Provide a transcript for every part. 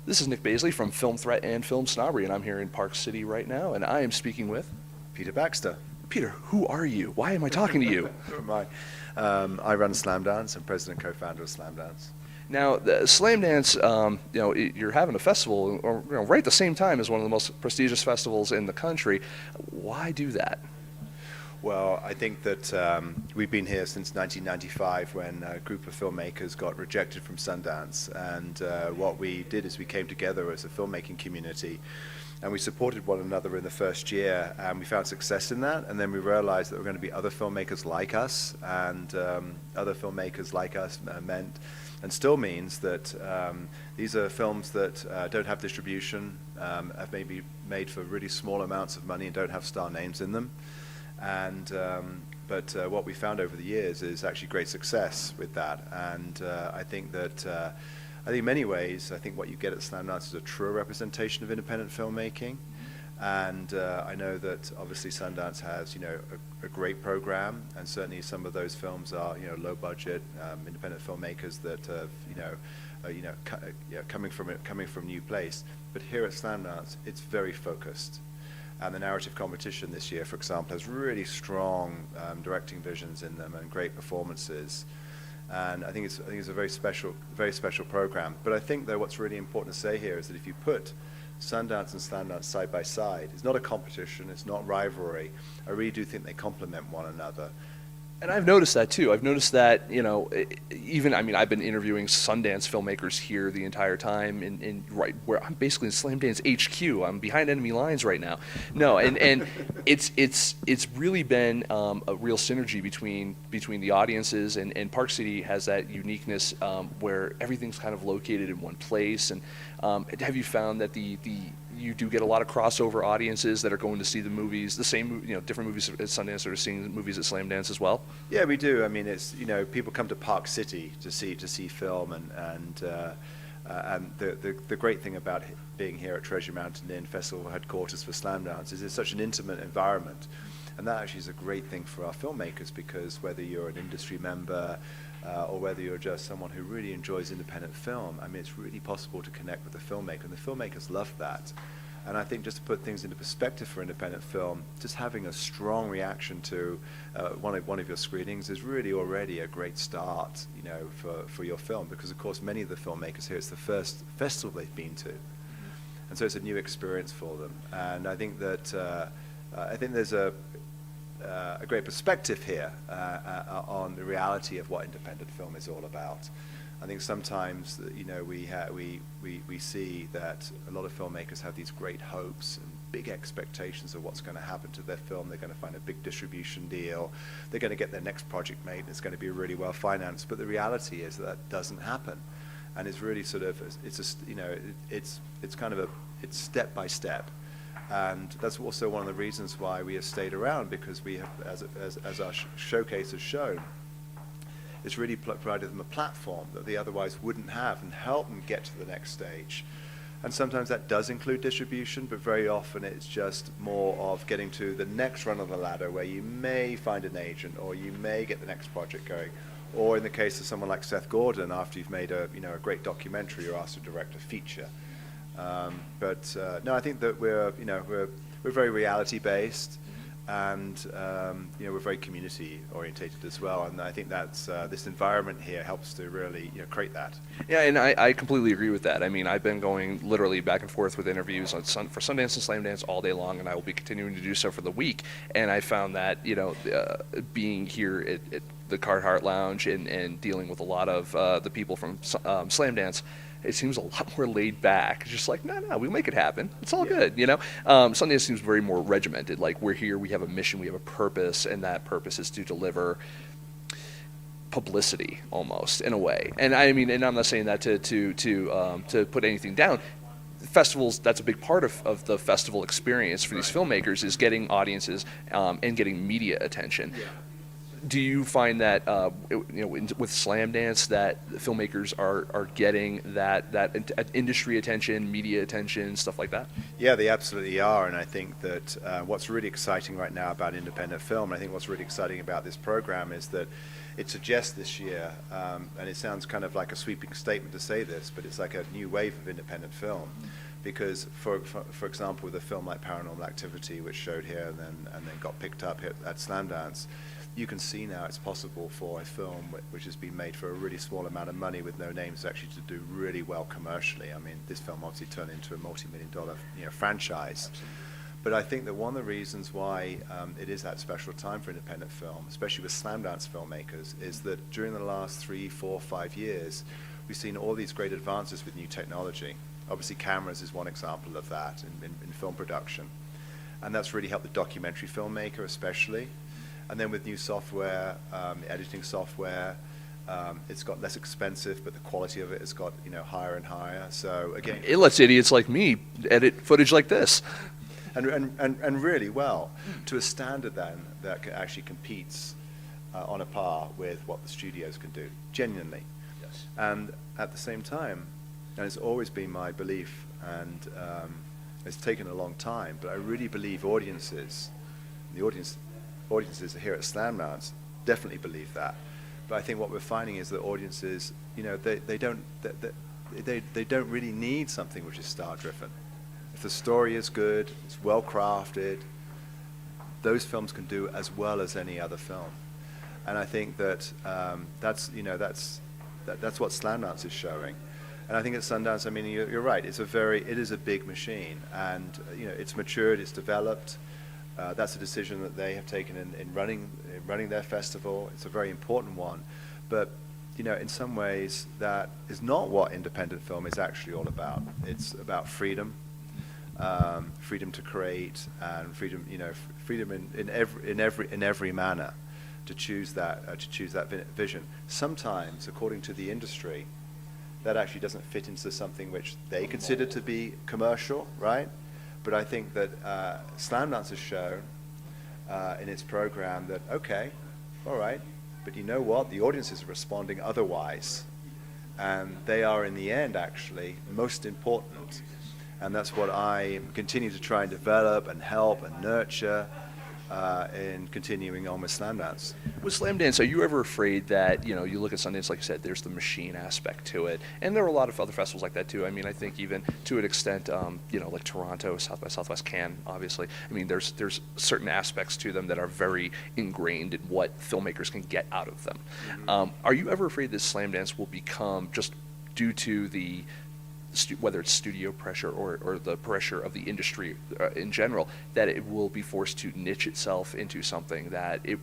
This is Nic Baisley from Film Threat and FilmSnobbery, and I'm here in Park City right now, and I am speaking with Peter Baxter. Peter. Who are you? Why am I talking to you? Who am I? I run Slamdance. I'm president and co-founder of Slamdance. Now, the Slamdance, you're having a festival right at the same time as one of the most prestigious festivals in the country. Why do that? Well, I think that we've been here since 1995 when a group of filmmakers got rejected from Sundance, and what we did is we came together as a filmmaking community and we supported one another in the first year, and we found success in that, and then we realized that there were going to be other filmmakers like us, and other filmmakers like us meant and still means that these are films that don't have distribution, have maybe made for really small amounts of money and don't have star names in them. And but what we found over the years is actually great success with that, and I think that I think in many ways I think what you get at Slamdance is a truer representation of independent filmmaking, and I know that obviously Sundance has a great program, and certainly some of those films are low budget independent filmmakers that coming from a new place, but here at Slamdance it's very focused. And the narrative competition this year, for example, has really strong directing visions in them and great performances. And I think it's a very special program. But I think, though, what's really important to say here is that if you put Sundance and Slamdance side by side, it's not a competition, it's not rivalry. I really do think they complement one another. And I've noticed that too. I've noticed that, I've been interviewing Sundance filmmakers here the entire time, in right where I'm basically in Slamdance HQ. I'm behind enemy lines right now. No, and it's really been a real synergy between the audiences, and Park City has that uniqueness where everything's kind of located in one place. And have you found that you do get a lot of crossover audiences that are going to see the movies, the same, different movies at Sundance that are seeing movies at Slamdance as well? Yeah, we do. I mean, it's people come to Park City to see film, and the great thing about being here at Treasure Mountain Inn, festival headquarters for Slamdance, is it's such an intimate environment, and that actually is a great thing for our filmmakers, because whether you're an industry member or whether you're just someone who really enjoys independent film, I mean, it's really possible to connect with the filmmaker, and the filmmakers love that. And I think just to put things into perspective for independent film, just having a strong reaction to one of your screenings is really already a great start, for your film, because of course many of the filmmakers here, it's the first festival they've been to, and so it's a new experience for them. And I think that there's a great perspective here on the reality of what independent film is all about. I think sometimes we see that a lot of filmmakers have these great hopes and big expectations of what's going to happen to their film. They're going to find a big distribution deal. They're going to get their next project made, and it's going to be really well financed. But the reality is that doesn't happen, and it's really sort of it's step by step. And that's also one of the reasons why we have stayed around, because we have, as our showcase has shown, it's really provided them a platform that they otherwise wouldn't have, and help them get to the next stage. And sometimes that does include distribution, but very often it's just more of getting to the next run of the ladder, where you may find an agent, or you may get the next project going. Or in the case of someone like Seth Gordon, after you've made a great documentary, you're asked to direct a feature. No, I think that we're very reality based, and we're very community orientated as well, and I think that's this environment here helps to really create that. Yeah, and I completely agree with that. I mean, I've been going literally back and forth with interviews for Sundance and Slamdance all day long, and I will be continuing to do so for the week. And I found that being here at the Carhartt Lounge and dealing with a lot of the people from Slamdance, it seems a lot more laid back. Just like, no, we'll make it happen. It's all good, Sundance seems very more regimented. Like, we're here, we have a mission, we have a purpose, and that purpose is to deliver publicity, almost, in a way. And I mean, and I'm not saying that to put anything down. Festivals, that's a big part of the festival experience for these filmmakers, is getting audiences and getting media attention. Yeah. Do you find that with Slamdance that filmmakers are getting that industry attention, media attention, stuff like that? Yeah, they absolutely are, and I think that what's really exciting right now about independent film, and I think what's really exciting about this program is that it suggests this year, and it sounds kind of like a sweeping statement to say this, but it's like a new wave of independent film. Because, for example, with a film like Paranormal Activity, which showed here and then got picked up here at Slamdance, you can see now it's possible for a film which has been made for a really small amount of money with no names actually to do really well commercially. I mean, this film obviously turned into a multi-million-dollar franchise. Absolutely. But I think that one of the reasons why it is that special time for independent film, especially with Slamdance filmmakers, is that during the last 3, 4, 5 years, we've seen all these great advances with new technology. Obviously, cameras is one example of that in film production. And that's really helped the documentary filmmaker especially. And then with new software, editing software, it's got less expensive, but the quality of it has got higher and higher. So again, It lets idiots like me edit footage like this. and really well, to a standard then that actually competes on a par with what the studios can do, genuinely. Yes. And at the same time, and it's always been my belief, and it's taken a long time, but I really believe audiences here at Slamdance definitely believe that. But I think what we're finding is that audiences, they don't really need something which is star-driven. If the story is good, it's well crafted, those films can do as well as any other film. And I think that that's what Slamdance is showing. And I think at Sundance, I mean, you're right. It is a big machine, and it's matured, it's developed. That's a decision that they have taken in running their festival. It's a very important one, but in some ways, that is not what independent film is actually all about. It's about freedom, freedom to create, and freedom in every manner to choose that vision. Sometimes, according to the industry, that actually doesn't fit into something which they consider to be commercial, right? But I think that Slamdance has shown in its program that, okay, all right, but you know what? The audiences are responding otherwise. And they are, in the end, actually most important. And that's what I continue to try and develop and help and nurture in continuing on with Slamdance. With Slamdance, are you ever afraid that, you look at Sundance, like you said, there's the machine aspect to it, and there are a lot of other festivals like that too. I mean, I think even to an extent, like Toronto, South by Southwest, Cannes, obviously. I mean, there's certain aspects to them that are very ingrained in what filmmakers can get out of them. Mm-hmm. Are you ever afraid that Slamdance will become, just due to the whether it's studio pressure or the pressure of the industry in general, that it will be forced to niche itself into something that it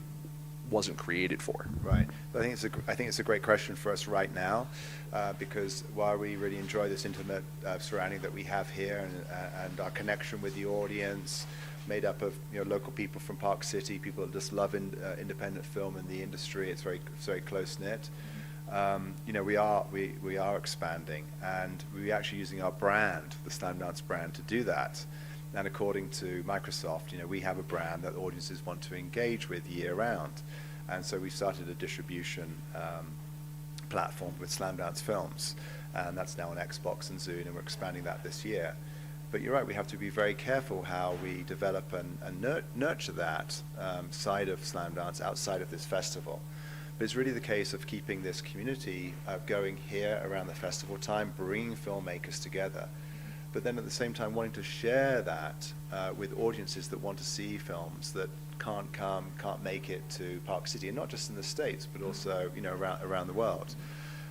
wasn't created for? Right. I think it's a great question for us right now, because while we really enjoy this intimate surrounding that we have here, and our connection with the audience, made up of local people from Park City, people that just love independent film in the industry, it's very close knit. We are expanding, and we're actually using our brand, the Slamdance brand, to do that. And according to Microsoft, we have a brand that audiences want to engage with year round. And so we started a distribution platform with Slamdance Films, and that's now on Xbox and Zune, and we're expanding that this year. But you're right, we have to be very careful how we develop and nurture that side of Slamdance outside of this festival. But it's really the case of keeping this community going here around the festival time, bringing filmmakers together, but then at the same time wanting to share that with audiences that want to see films that can't make it to Park City, and not just in the States, but also around the world.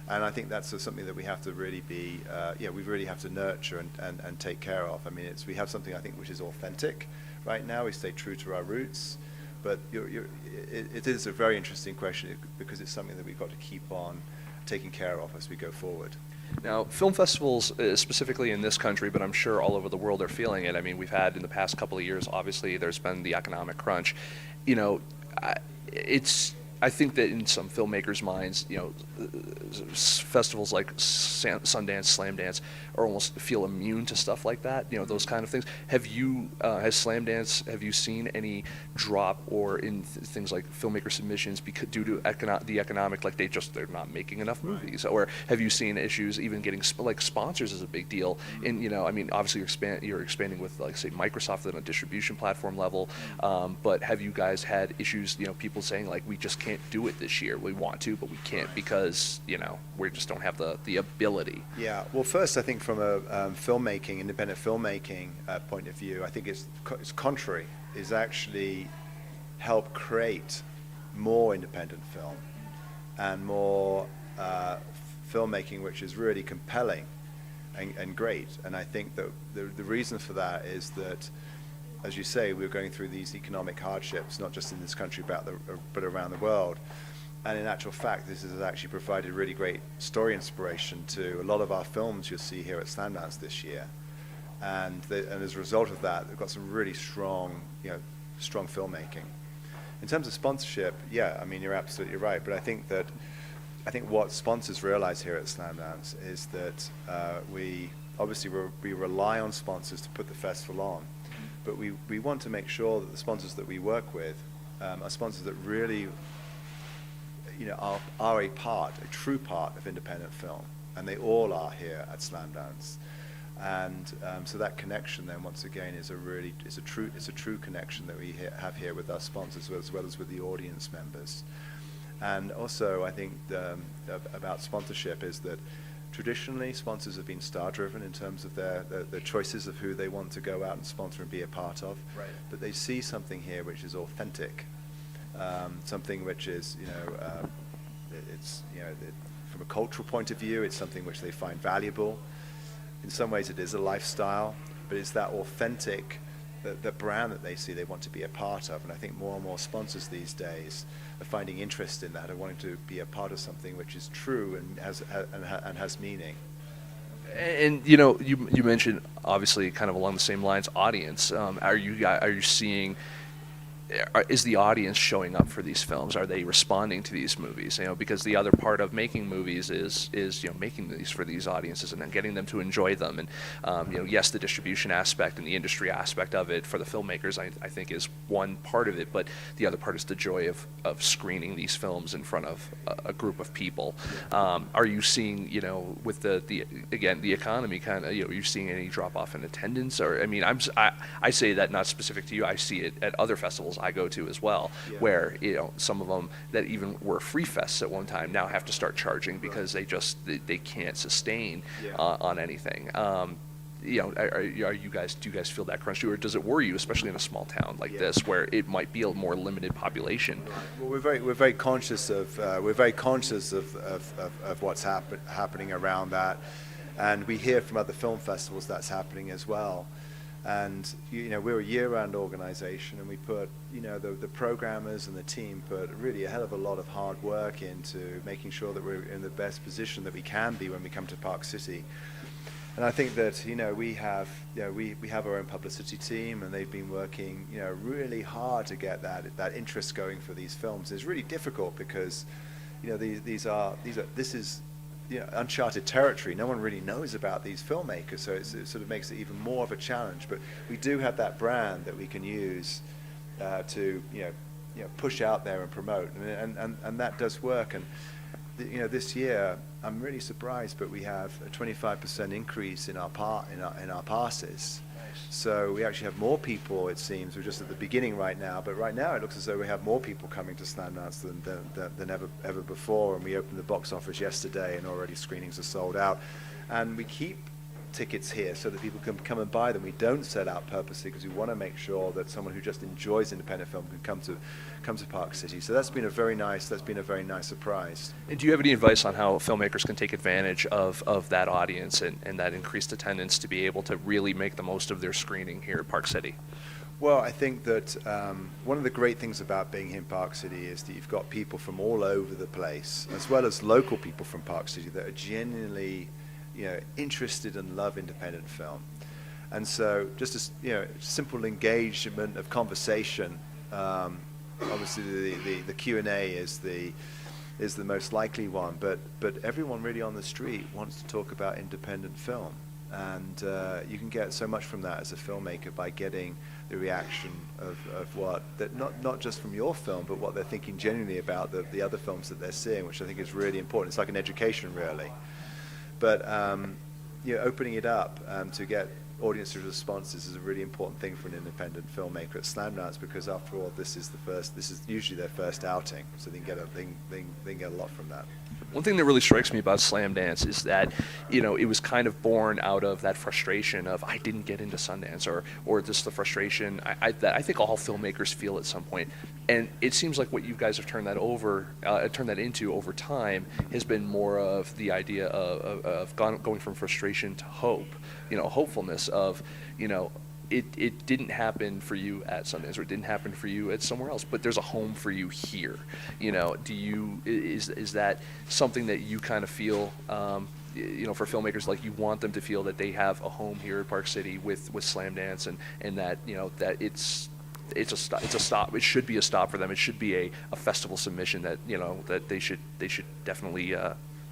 And I think that's something that we have to really be, we really have to nurture and take care of. I mean, we have something, I think, which is authentic right now. We stay true to our roots. But it is a very interesting question, because it's something that we've got to keep on taking care of as we go forward. Now, film festivals, specifically in this country, but I'm sure all over the world are feeling it. I mean, we've had in the past couple of years, obviously, there's been the economic crunch. It's I think that in some filmmakers' minds, festivals like Sundance, Slamdance, are almost feel immune to stuff like that. Those kind of things. Have you, has Slamdance, have you seen any drop or in things like filmmaker submissions due to the economic, like they're not making enough movies, or have you seen issues even getting like sponsors is a big deal? And I mean, obviously you're expanding with, like, say, Microsoft on a distribution platform level, but have you guys had issues? People saying, like, we just can't do it this year. We want to, but we can't because we just don't have the ability. Yeah. Well, first, I think from a independent filmmaking point of view, I think it's contrary. Is actually help create more independent film and more filmmaking which is really compelling and great. And I think that the reason for that is that, as you say, we're going through these economic hardships, not just in this country but around the world. And in actual fact, this has actually provided really great story inspiration to a lot of our films you'll see here at Slamdance this year. And as a result of that, we've got some really strong filmmaking. In terms of sponsorship, yeah, I mean, you're absolutely right. But I think what sponsors realize here at Slamdance is that we rely on sponsors to put the festival on, but we want to make sure that the sponsors that we work with are sponsors that really are a true part of independent film, and they all are here at Slamdance. And so that connection then, once again, is a true connection that we have here with our sponsors, as well as with the audience members. And also, I think about sponsorship is that traditionally sponsors have been star-driven in terms of their choices of who they want to go out and sponsor and be a part of. Right. But they see something here which is authentic, something which is from a cultural point of view, it's something which they find valuable. In some ways it is a lifestyle, but it's that authentic, the brand that they see they want to be a part of. And I think more and more sponsors these days are finding interest in that and wanting to be a part of something which is true and has meaning. And you mentioned, obviously, kind of along the same lines, audience. Are you seeing? Is the audience showing up for these films? Are they responding to these movies? Because the other part of making movies is making these for these audiences and then getting them to enjoy them. And yes, the distribution aspect and the industry aspect of it for the filmmakers, I think, is one part of it. But the other part is the joy of screening these films in front of a group of people. Are you seeing, with the economy kind of, are you seeing any drop off in attendance? Or I mean, I say that not specific to you. I see it at other festivals I go to as well, where some of them that even were free fests at one time now have to start charging because they can't sustain on anything. Do you guys feel that crunch too, or does it worry you, especially in a small town like this, where it might be a more limited population? Well, we're very conscious of what's happening around that, and we hear from other film festivals that's happening as well. And we're a year-round organization, and we put the programmers and the team put really a hell of a lot of hard work into making sure that we're in the best position that we can be when we come to Park City. And I think that we have our own publicity team, and they've been working really hard to get that interest going for these films. It's really difficult because this is uncharted territory. No one really knows about these filmmakers, so it sort of makes it even more of a challenge. But we do have that brand that we can use to push out there and promote, and that does work. And this year I'm really surprised, but we have a 25% increase in our passes. So we actually have more people, it seems. We're just at the beginning right now, but right now it looks as though we have more people coming to Slamdance than ever before. And we opened the box office yesterday, and already screenings are sold out. And we keep tickets here so that people can come and buy them. We don't set out purposely because we want to make sure that someone who just enjoys independent film can come to Park City. So that's been a very nice surprise. And do you have any advice on how filmmakers can take advantage of that audience and that increased attendance to be able to really make the most of their screening here at Park City? Well, I think that one of the great things about being here in Park City is that you've got people from all over the place, as well as local people from Park City that are genuinely interested and love independent film. And so just a simple engagement of conversation obviously the Q&A is the most likely one, but everyone really on the street wants to talk about independent film, and you can get so much from that as a filmmaker by getting the reaction of what that not just from your film, but what they're thinking genuinely about the other films that they're seeing, which I think is really important. It's like an education, really. But opening it up to get audience responses is a really important thing for an independent filmmaker at Slamdance, because after all, this is usually their first outing, so they can get a lot from that. One thing that really strikes me about Slamdance is that, it was kind of born out of that frustration of I didn't get into Sundance, or just the frustration that I think all filmmakers feel at some point. And it seems like what you guys have turned that into over time has been more of the idea of going from frustration to hope, hopefulness of, it didn't happen for you at Sundance, or it didn't happen for you at somewhere else, but there's a home for you here. Is that something that you kind of feel, for filmmakers, like you want them to feel that they have a home here in Park City with Slamdance, and that, that it's a stop. It should be a stop for them. It should be a festival submission that, that they should definitely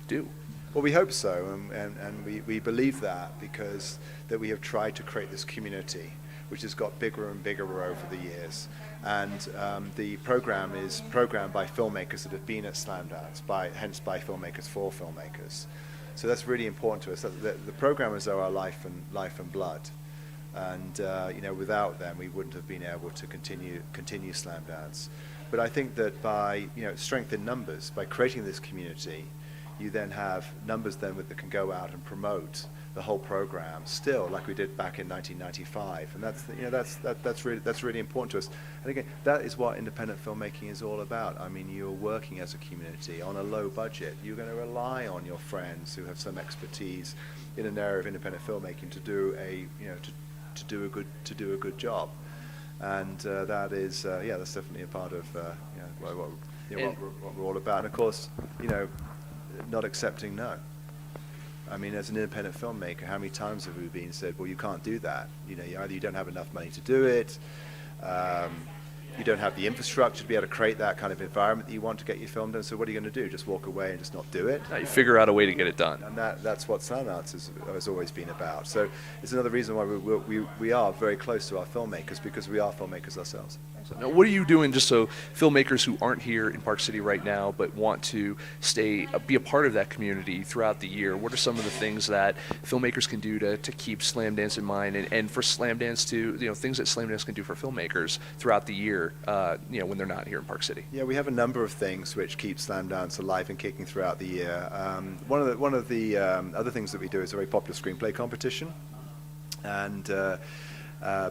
do. Well, we hope so, and we believe that, because that we have tried to create this community, which has got bigger and bigger over the years. And the program is programmed by filmmakers that have been at Slamdance, hence by filmmakers for filmmakers. So that's really important to us. The programmers are our life and blood, and without them, we wouldn't have been able to continue Slamdance. But I think that by strength in numbers, by creating this community, you then have numbers that can go out and promote the whole program still, like we did back in 1995, and that's really important to us. And again, that is what independent filmmaking is all about. I mean, you're working as a community on a low budget. You're going to rely on your friends who have some expertise in an area of independent filmmaking to do a good job, and that is that's definitely a part of what we're all about. And of course, not accepting no. I mean, as an independent filmmaker, how many times have we been said, well, you can't do that. Either you don't have enough money to do it, you don't have the infrastructure to be able to create that kind of environment that you want to get your film done, so what are you going to do? Just walk away and just not do it? Now you figure out a way to get it done. And that's what Sundance has always been about. So it's another reason why we are very close to our filmmakers, because we are filmmakers ourselves. Now, what are you doing just so filmmakers who aren't here in Park City right now but want to be a part of that community throughout the year? What are some of the things that filmmakers can do to keep Slamdance in mind, and for Slamdance to, things that Slamdance can do for filmmakers throughout the year, when they're not here in Park City? Yeah, we have a number of things which keep Slamdance alive and kicking throughout the year. One of the other things that we do is a very popular screenplay competition, and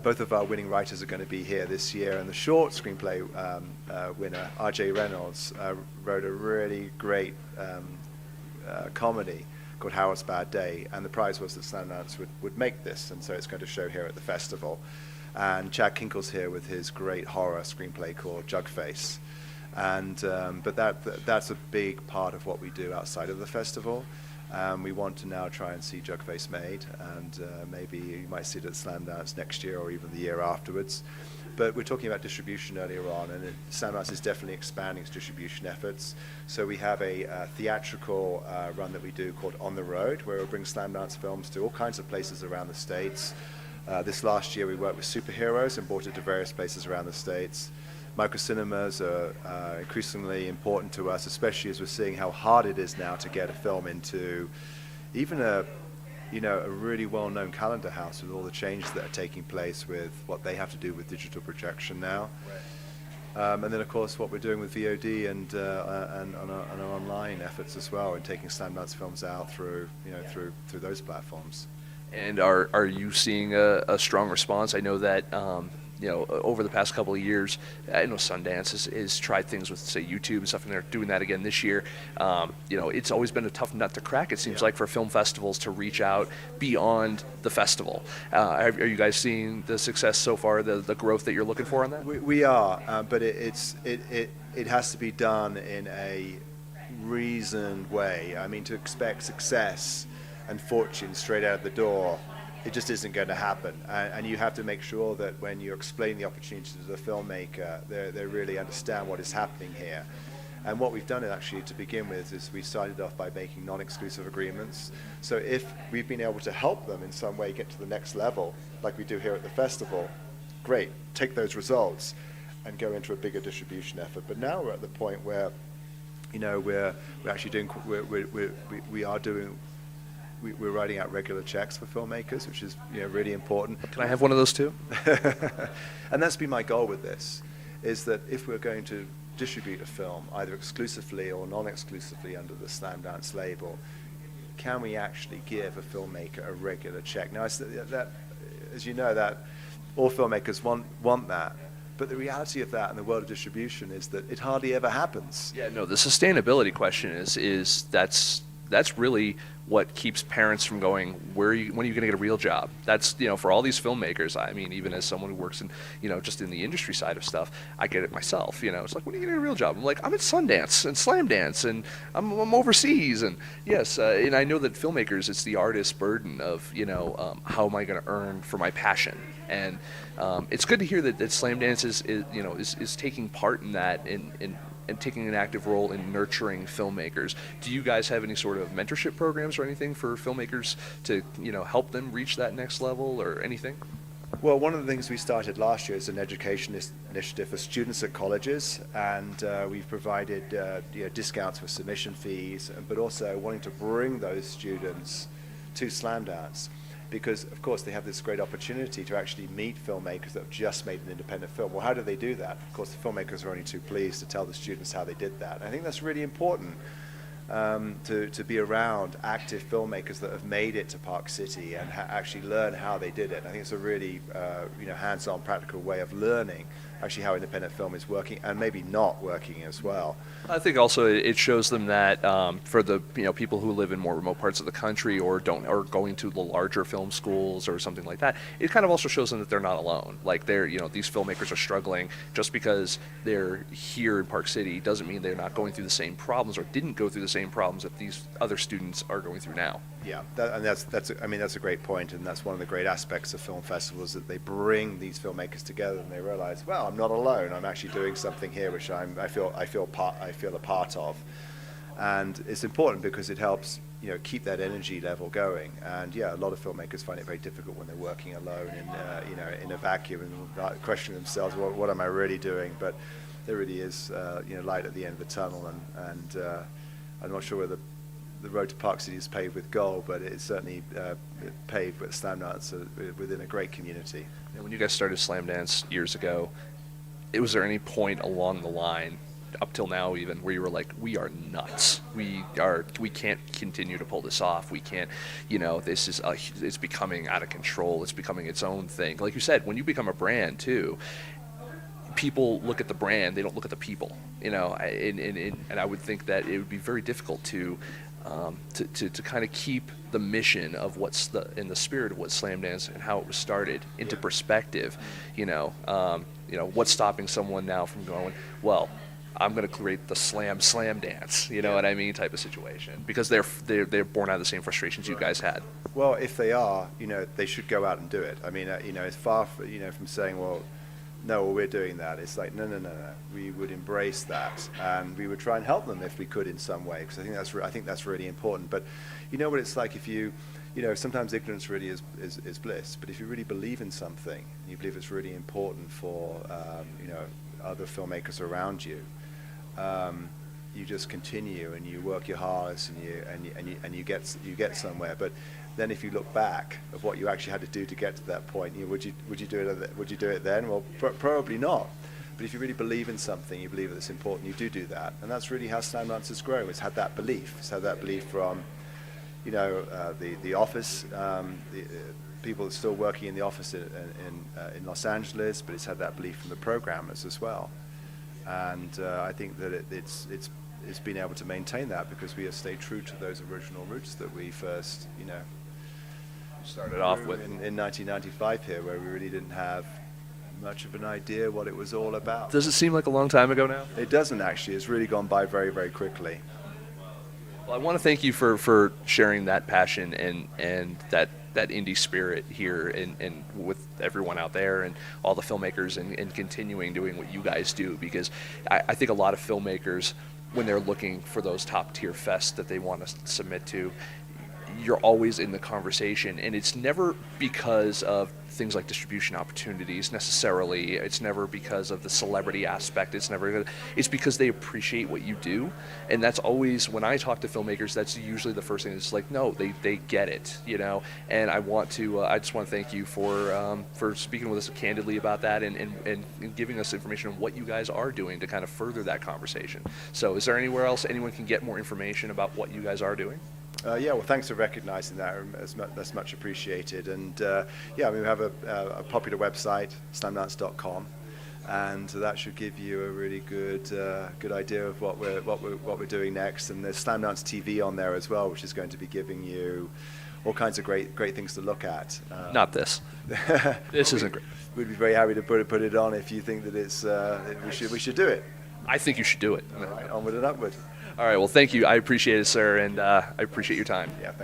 both of our winning writers are going to be here this year, and the short screenplay winner, R.J. Reynolds, wrote a really great comedy called Howard's Bad Day, and the prize was that Sundance would make this, and so it's going to show here at the festival. And Chad Kinkle's here with his great horror screenplay called Jugface, and but that's a big part of what we do outside of the festival. We want to now try and see Jugface made, and maybe you might see it at Slamdance next year or even the year afterwards. But we're talking about distribution earlier on, and Slamdance is definitely expanding its distribution efforts. So we have a theatrical run that we do called On the Road, where we'll bring Slamdance films to all kinds of places around the States. This last year we worked with superheroes and brought it to various places around the States. Microcinemas are increasingly important to us, especially as we're seeing how hard it is now to get a film into even a really well-known calendar house, with all the changes that are taking place with what they have to do with digital projection now. Right. And then, of course, what we're doing with VOD and our online efforts as well, and taking Slamdance films out through those platforms. And are you seeing a strong response? I know that over the past couple of years, I know Sundance has tried things with, say, YouTube and stuff, and they're doing that again this year. It's always been a tough nut to crack, it seems like, for film festivals to reach out beyond the festival. Are you guys seeing the success so far, the growth that you're looking for on that? We are, but it has to be done in a reasoned way. I mean, to expect success and fortune straight out the door it just isn't going to happen. And you have to make sure that when you explain the opportunity to the filmmaker, they really understand what is happening here. And what we've done actually to begin with is we started off by making non-exclusive agreements. So if we've been able to help them in some way get to the next level, like we do here at the festival, great, take those results and go into a bigger distribution effort. But now we're at the point where, you know, we're actually doing, we're writing out regular checks for filmmakers, which is, you know, really important. Can I have one of those too? And that's been my goal with this, is that if we're going to distribute a film, either exclusively or non-exclusively under the Slamdance label, can we actually give a filmmaker a regular check? Now, that, as you know, that all filmmakers want that, but the reality of that in the world of distribution is that it hardly ever happens. Yeah, no, the sustainability question is that's really what keeps parents from going, when are you going to get a real job? That's, you know, for all these filmmakers, I mean, even as someone who works in, you know, just in the industry side of stuff, I get it myself, you know, it's like, when are you going to get a real job? I'm like, I'm at Sundance and Slamdance and I'm overseas, and yes, and I know that filmmakers, it's the artist's burden of, you know, how am I going to earn for my passion? And it's good to hear that Slamdance is taking part in that, and taking an active role in nurturing filmmakers. Do you guys have any sort of mentorship programs or anything for filmmakers to, you know, help them reach that next level or anything? Well, one of the things we started last year is an education initiative for students at colleges, and we've provided you know, discounts for submission fees, but also wanting to bring those students to Slamdance, because of course they have this great opportunity to actually meet filmmakers that have just made an independent film. Well, how do they do that? Of course, the filmmakers are only too pleased to tell the students how they did that. And I think that's really important, to be around active filmmakers that have made it to Park City and actually learn how they did it. I think it's a really you know, hands-on, practical way of learning actually how independent film is working, and maybe not working as well. I think also it shows them that for the, you know, people who live in more remote parts of the country or going to the larger film schools or something like that, it kind of also shows them that they're not alone. Like, they're, you know, these filmmakers are struggling. Just because they're here in Park City doesn't mean they're not going through the same problems or didn't go through the same problems that these other students are going through now. Yeah, and that's a great point, and that's one of the great aspects of film festivals, that they bring these filmmakers together and they realize, well, I'm not alone. I'm actually doing something here which I feel a part of, and it's important because it helps, you know, keep that energy level going. And yeah, a lot of filmmakers find it very difficult when they're working alone in you know, in a vacuum and questioning themselves, what am I really doing? But there really is you know, light at the end of the tunnel, and I'm not sure whether the road to Park City is paved with gold, but it's certainly paved with Slamdance within a great community. And when you guys started Slamdance years ago, was there any point along the line, up till now even, where you were like, we are nuts, we can't continue to pull this off, we can't, you know, this is it's becoming out of control, it's becoming its own thing? Like you said, when you become a brand too, people look at the brand, they don't look at the people, you know, and I would think that it would be very difficult to kind of keep the mission of what's in the spirit of what Slamdance and how it was started into perspective. You know, what's stopping someone now from going, well, I'm going to create the slam dance, you know what I mean, type of situation, because they're born out of the same frustrations you guys had. Well, if they are, you know, they should go out and do it. I mean, you know, it's far you know, from saying, well, no, we're doing that. It's like, no. We would embrace that, and we would try and help them if we could in some way, because I think that's really important. But you know what it's like if you know, sometimes ignorance really is bliss. But if you really believe in something, and you believe it's really important for you know, other filmmakers around you, you just continue and you work your hardest and you get somewhere. But then if you look back of what you actually had to do to get to that point, you know, would you do it then? Well, probably not. But if you really believe in something, you believe that it's important, you do that. And that's really how Slamdance has grown. It's had that belief. It's had that belief from, you know, the office, the people that are still working in the office in Los Angeles, but it's had that belief from the programmers as well. And I think that it's been able to maintain that because we have stayed true to those original roots that we first, you know, started off with in 1995 here, where we really didn't have much of an idea what it was all about. Does it seem like a long time ago now? It doesn't actually. It's really gone by very, very quickly. Well, I want to thank you for sharing that passion and that that indie spirit here and with everyone out there and all the filmmakers and continuing doing what you guys do, because I think a lot of filmmakers, when they're looking for those top tier fests that they want to submit to, you're always in the conversation, and it's never because of things like distribution opportunities necessarily. It's never because of the celebrity aspect. It's because they appreciate what you do, and that's always, when I talk to filmmakers, that's usually the first thing. It's like, no, they get it, you know. And I just want to thank you for speaking with us candidly about that and giving us information on what you guys are doing to kind of further that conversation. So, is there anywhere else anyone can get more information about what you guys are doing? Yeah, well, thanks for recognizing that. That's much appreciated. And yeah, I mean, we have a popular website, slamdance.com, and that should give you a really good idea of what we're doing next. And there's Slamdance TV on there as well, which is going to be giving you all kinds of great things to look at. Not this. This isn't great. We'd be very happy to put it on if you think that it's we should do it. I think you should do it. All right, onward and upward. All right, well, thank you. I appreciate it, sir, and I appreciate your time. Yeah.